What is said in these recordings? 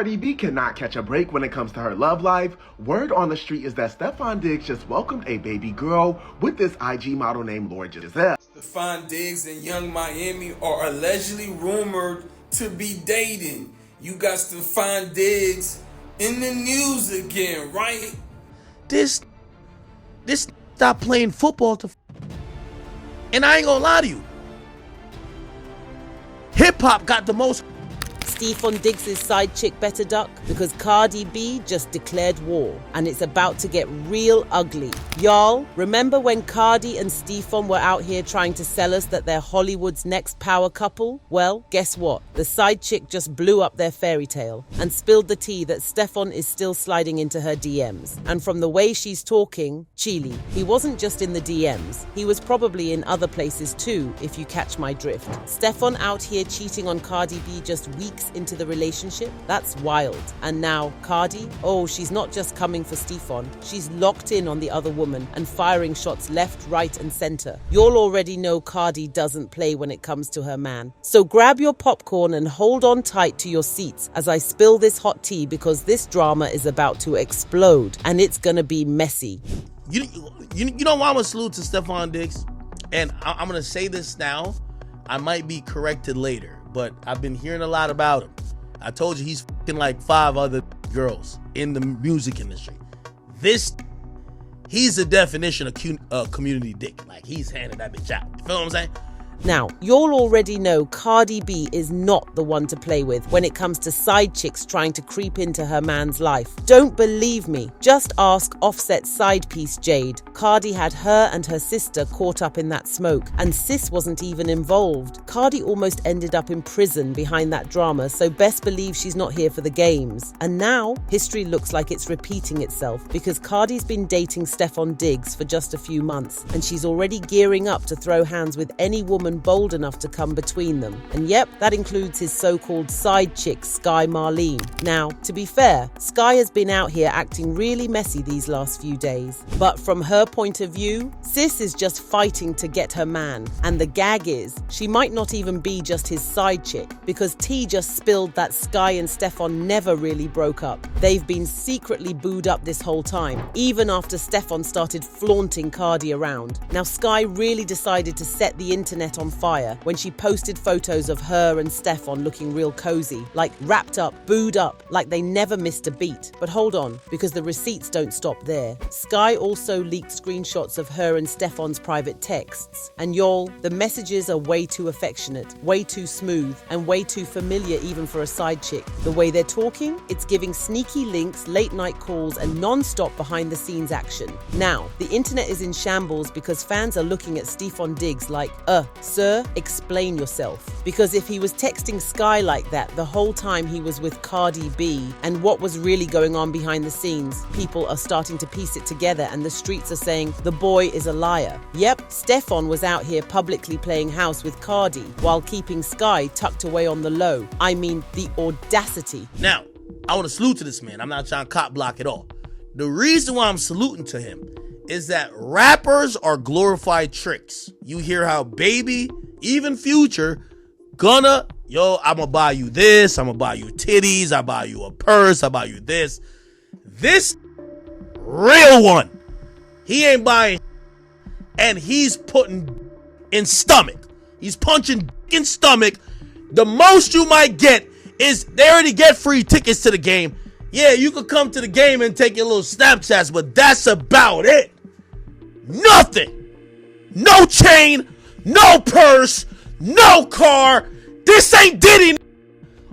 Cardi B cannot catch a break when it comes to her love life. Word on the street is that Stefon Diggs just welcomed a baby girl with this IG model named Lord Giselle. Stefon Diggs and Young Miami are allegedly rumored to be dating. You got Stefon Diggs in the news again, right? This stop playing football and I ain't gonna lie to you. Hip hop got the most. Stefon Diggs' side chick better duck because Cardi B just declared war and it's about to get real ugly. Y'all, remember when Cardi and Stefon were out here trying to sell us that they're Hollywood's next power couple? Well, guess what? The side chick just blew up their fairy tale and spilled the tea that Stefon is still sliding into her DMs. And from the way she's talking, chile. He wasn't just in the DMs. He was probably in other places too, if you catch my drift. Stefon out here cheating on Cardi B just weeks into the relationship? That's wild. And now Cardi? Oh, she's not just coming for Stefon. She's locked in on the other woman and firing shots left, right and center. You'll already know Cardi doesn't play when it comes to her man. So grab your popcorn and hold on tight to your seats as I spill this hot tea because this drama is about to explode and it's gonna be messy. You know why I'm gonna salute to Stefon Diggs? And I'm gonna say this now. I might be corrected later, but I've been hearing a lot about him. I told you he's fucking like 5 other girls in the music industry. He's the definition of community dick. Like, he's handing that bitch out. You feel what I'm saying? Now, you'll already know Cardi B is not the one to play with when it comes to side chicks trying to creep into her man's life. Don't believe me? Just ask Offset's side piece Jade. Cardi had her and her sister caught up in that smoke, and sis wasn't even involved. Cardi almost ended up in prison behind that drama, so best believe she's not here for the games. And now, history looks like it's repeating itself because Cardi's been dating Stefon Diggs for just a few months, and she's already gearing up to throw hands with any woman bold enough to come between them. And yep, that includes his so-called side chick, Sky Marlene. Now, to be fair, Sky has been out here acting really messy these last few days. But from her point of view, sis is just fighting to get her man. And the gag is, she might not even be just his side chick, because T just spilled that Sky and Stefon never really broke up. They've been secretly booed up this whole time, even after Stefon started flaunting Cardi around. Now, Sky really decided to set the internet on fire when she posted photos of her and Stefon looking real cozy, like wrapped up, booed up, like they never missed a beat. But hold on, because the receipts don't stop there. Sky also leaked screenshots of her and Stefon's private texts. And y'all, the messages are way too affectionate, way too smooth, and way too familiar even for a side chick. The way they're talking, it's giving sneaky links, late night calls, and non-stop behind the scenes action. Now, the internet is in shambles because fans are looking at Stefon Diggs like, sir, explain yourself. Because if he was texting Sky like that the whole time he was with Cardi B, and what was really going on behind the scenes, people are starting to piece it together and the streets are saying the boy is a liar. Yep, Stefon was out here publicly playing house with Cardi while keeping Sky tucked away on the low. I mean, the audacity. Now, I want to salute to this man. I'm not trying to cop block at all. The reason why I'm saluting to him is that rappers are glorified tricks. You hear how Baby, even Future, I'm gonna buy you this, I'm gonna buy you titties, I buy you a purse, I buy you this. This real one, he ain't buying and he's putting in stomach. He's punching in stomach. The most you might get is they already get free tickets to the game. Yeah, you could come to the game and take your little Snapchats, but that's about it. Nothing. No chain, no purse, no car. This ain't Diddy.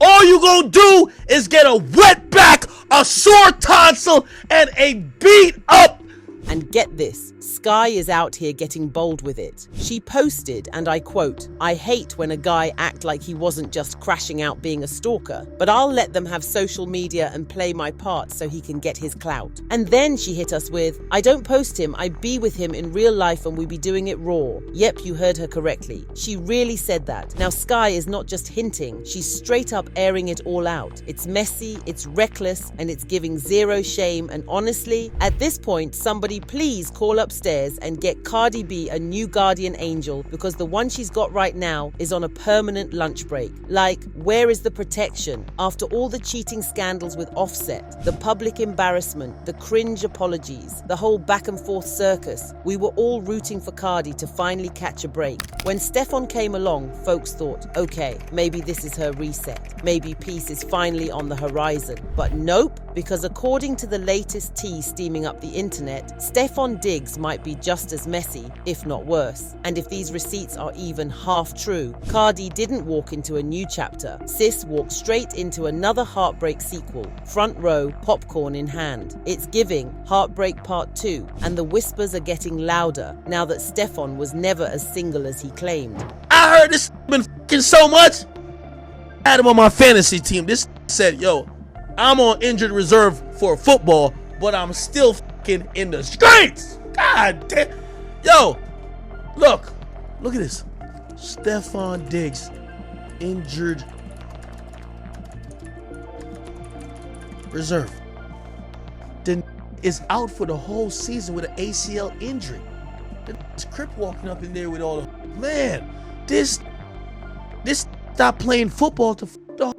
All you gonna do is get a wet back, a sore tonsil, and a beat up. And get this, Sky is out here getting bold with it. She posted, and I quote, "I hate when a guy act like he wasn't just crashing out being a stalker, but I'll let them have social media and play my part so he can get his clout." And then she hit us with, "I don't post him, I be with him in real life and we be doing it raw." Yep, you heard her correctly. She really said that. Now Sky is not just hinting, she's straight up airing it all out. It's messy, it's reckless, and it's giving zero shame, and honestly, at this point, somebody somebody please call upstairs and get Cardi B a new guardian angel because the one she's got right now is on a permanent lunch break. Like, where is the protection? After all the cheating scandals with Offset, the public embarrassment, the cringe apologies, the whole back and forth circus, we were all rooting for Cardi to finally catch a break. When Stefon came along, folks thought, okay, maybe this is her reset. Maybe peace is finally on the horizon. But nope, because according to the latest tea steaming up the internet, Stefon Diggs might be just as messy, if not worse. And if these receipts are even half true, Cardi didn't walk into a new chapter. Sis walked straight into another heartbreak sequel, front row, popcorn in hand. It's giving Heartbreak Part 2, and the whispers are getting louder now that Stefon was never as single as he claimed. I heard this been fucking so much. I had him on my fantasy team. This said, yo, I'm on injured reserve for football, but I'm still fucking in the streets. God damn. Yo, look at this. Stefon Diggs, injured reserve. Then is out for the whole season with an ACL injury. This Crip walking up in there with all the man. This stop playing football to the.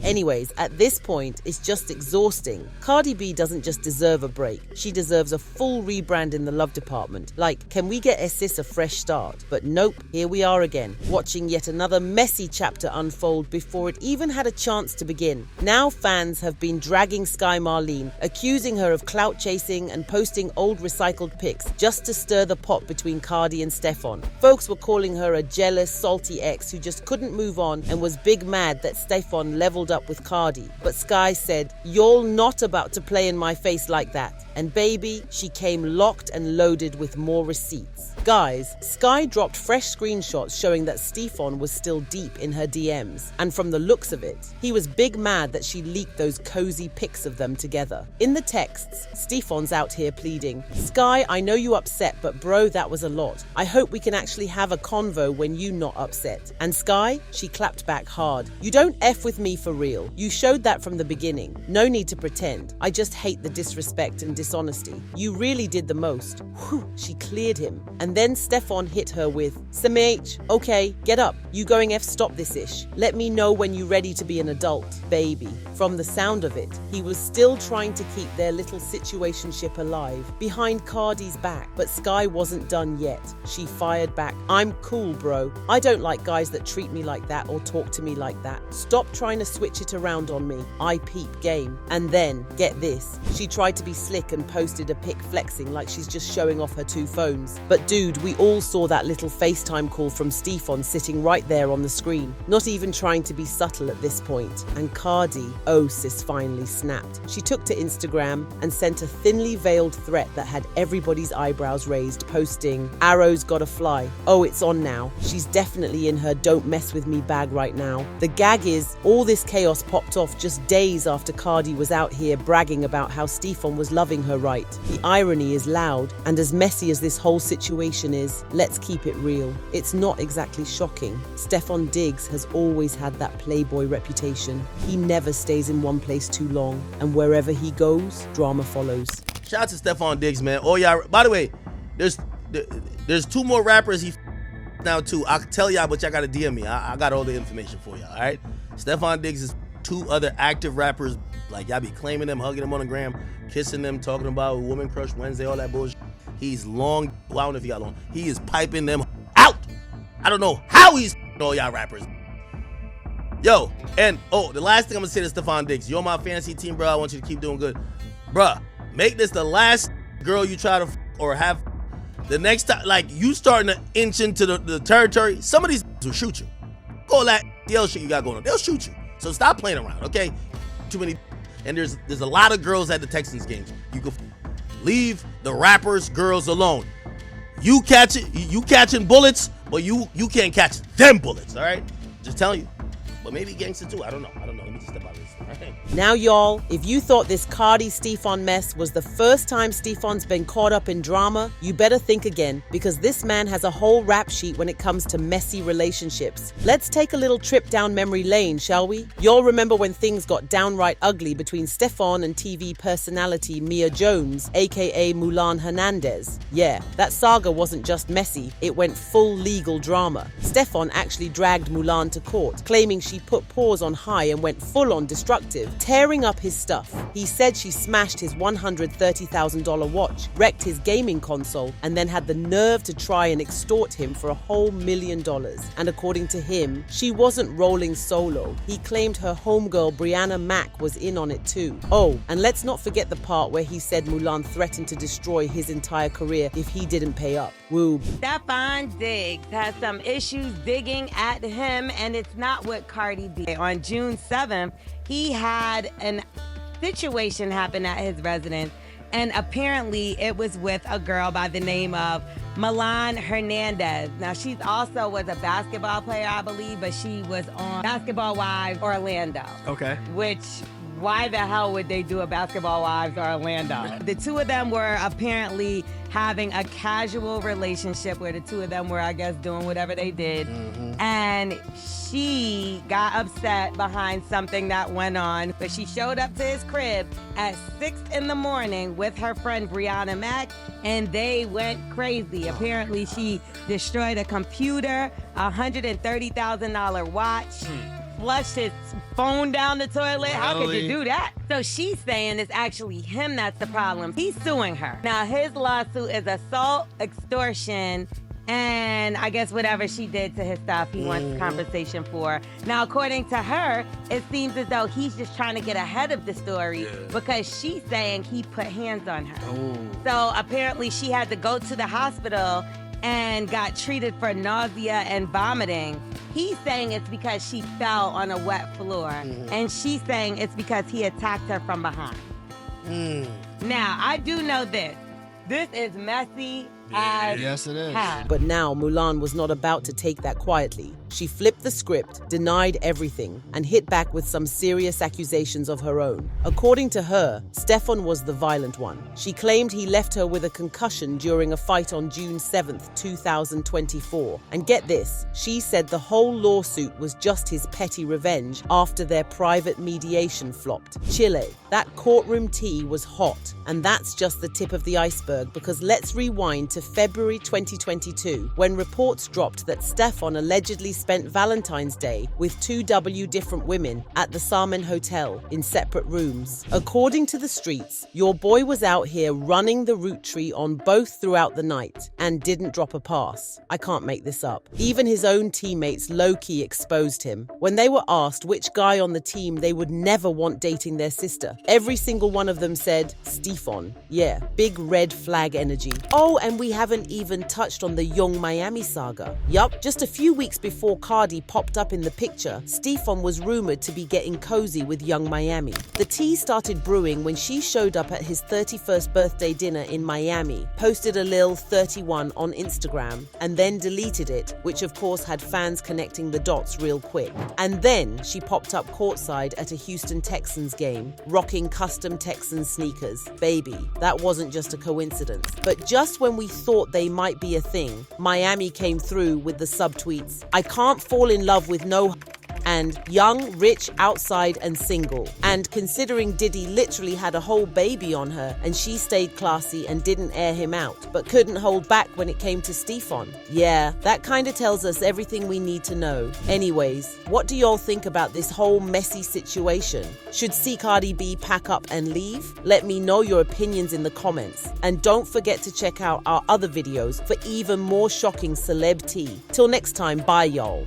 Anyways, at this point, it's just exhausting. Cardi B doesn't just deserve a break. She deserves a full rebrand in the love department. Like, can we get Sis a fresh start? But nope, here we are again, watching yet another messy chapter unfold before it even had a chance to begin. Now fans have been dragging Sky Marlene, accusing her of clout chasing and posting old recycled pics just to stir the pot between Cardi and Stefon. Folks were calling her a jealous, salty ex who just couldn't move on and was big mad that Stefon leveled up with Cardi. But Sky said, "You're not about to play in my face like that." And baby, she came locked and loaded with more receipts. Guys, Sky dropped fresh screenshots showing that Stefon was still deep in her DMs. And from the looks of it, he was big mad that she leaked those cozy pics of them together. In the texts, Stefon's out here pleading, "Sky, I know you upset, but bro, that was a lot. I hope we can actually have a convo when you not upset." And Sky, she clapped back hard. "You don't F with me for real. You showed that from the beginning. No need to pretend. I just hate the disrespect and dishonesty. You really did the most." Whew, she cleared him. And then Stefon hit her with, "Samh, okay, get up. You going F stop this ish. Let me know when you ready to be an adult, baby." From the sound of it, he was still trying to keep their little situationship alive behind Cardi's back. But Sky wasn't done yet. She fired back, "I'm cool, bro. I don't like guys that treat me like that or talk to me like that. Stop trying to switch it around on me. I peep game." And then, get this, she tried to be slick and posted a pic flexing like she's just showing off her two phones. But dude, we all saw that little FaceTime call from Stefon sitting right there on the screen, not even trying to be subtle at this point. And Cardi, oh sis, finally snapped. She took to Instagram and sent a thinly veiled threat that had everybody's eyebrows raised, posting, "Arrows gotta fly. Oh, it's on now. She's definitely in her don't mess with me bag right now." The gag is, all this chaos popped off just days after Cardi was out here bragging about how Stefon was loving her right. The irony is loud, and as messy as this whole situation is, let's keep it real. It's not exactly shocking. Stefon Diggs has always had that playboy reputation. He never stays in one place too long, and wherever he goes, drama follows. Shout out to Stefon Diggs, man. Oh yeah. By the way, there's two more rappers he now too. I'll tell y'all, but y'all gotta DM me. I got all the information for y'all. All right. Stefon Diggs is two other active rappers. Like y'all be claiming them, hugging them on the gram, kissing them, talking about Woman Crush Wednesday, all that bullshit. He's long. Well, I don't know if he got long. He is piping them out. I don't know how he's all y'all rappers. Yo, and the last thing I'm gonna say to Stefon Diggs, you're on my fantasy team, bro. I want you to keep doing good, bruh. Make this the last girl you try to or have. The next time, like you starting to inch into the territory, some of these will shoot you. All that yell shit you got going on, they'll shoot you. So stop playing around, okay? Too many, and there's a lot of girls at the Texans games. You can leave the rappers, girls alone. You catching bullets, but you can't catch them bullets, all right? Just telling you. But maybe gangster too. I don't know. Let me just step out of this. All right? Now, y'all, if you thought this Cardi-Stefon mess was the first time Stefon's been caught up in drama, you better think again, because this man has a whole rap sheet when it comes to messy relationships. Let's take a little trip down memory lane, shall we? Y'all remember when things got downright ugly between Stefon and TV personality Mia Jones, aka Mulan Hernandez? Yeah, that saga wasn't just messy, it went full legal drama. Stefon actually dragged Mulan to court, claiming she put paws on high and went full-on destructive, tearing up his stuff. He said she smashed his $130,000 watch, wrecked his gaming console, and then had the nerve to try and extort him for a whole $1 million. And according to him, she wasn't rolling solo. He claimed her homegirl Brianna Mack was in on it too. Oh, and let's not forget the part where he said Mulan threatened to destroy his entire career if he didn't pay up. Woo. Stefon Diggs has some issues digging at him, and it's not with Cardi B. On June 7th, he had a situation happen at his residence, and apparently it was with a girl by the name of Mulan Hernandez. Now, she also was a basketball player, I believe, but she was on Basketball Wives Orlando. Okay. Which, why the hell would they do a Basketball Wives Orlando? The two of them were apparently having a casual relationship where the two of them were, I guess, doing whatever they did. And she got upset behind something that went on, but she showed up to his crib at 6 in the morning with her friend Brianna Mack, and they went crazy. Apparently, she destroyed a computer, a $130,000 watch, flushed his phone down the toilet. How could you do that? So she's saying it's actually him that's the problem. He's suing her. Now, his lawsuit is assault, extortion, and I guess whatever she did to his stuff, he wants compensation for. Now, according to her, it seems as though he's just trying to get ahead of the story because she's saying he put hands on her. So apparently she had to go to the hospital and got treated for nausea and vomiting. He's saying it's because she fell on a wet floor, and she's saying it's because he attacked her from behind. Now, I do know this. This is messy as Yes, it is. hell. But now Mulan was not about to take that quietly. She flipped the script, denied everything, and hit back with some serious accusations of her own. According to her, Stefon was the violent one. She claimed he left her with a concussion during a fight on June 7th, 2024. And get this, she said the whole lawsuit was just his petty revenge after their private mediation flopped. Chile, that courtroom tea was hot. And that's just the tip of the iceberg, because let's rewind to February 2022, when reports dropped that Stefon allegedly spent Valentine's Day with 2 different women at the Salmon Hotel in separate rooms. According to the streets, your boy was out here running the root tree on both throughout the night and didn't drop a pass. I can't make this up. Even his own teammates low-key exposed him. When they were asked which guy on the team they would never want dating their sister, every single one of them said, Stefon. Yeah, big red flag energy. Oh, and we haven't even touched on the Young Miami saga. Yup, just a few weeks before Cardi popped up in the picture, Stefon was rumored to be getting cozy with Young Miami. The tea started brewing when she showed up at his 31st birthday dinner in Miami, posted a lil 31 on Instagram, and then deleted it, which of course had fans connecting the dots real quick. And then she popped up courtside at a Houston Texans game, rocking custom Texans sneakers. Baby, that wasn't just a coincidence. But just when we thought they might be a thing, Miami came through with the subtweets, I can't fall in love with no and young, rich, outside and single. And considering Diddy literally had a whole baby on her and she stayed classy and didn't air him out, but couldn't hold back when it came to Stefon. Yeah, that kind of tells us everything we need to know. Anyways, what do y'all think about this whole messy situation? Should see Cardi B pack up and leave? Let me know your opinions in the comments. And don't forget to check out our other videos for even more shocking celeb tea. Till next time, bye y'all.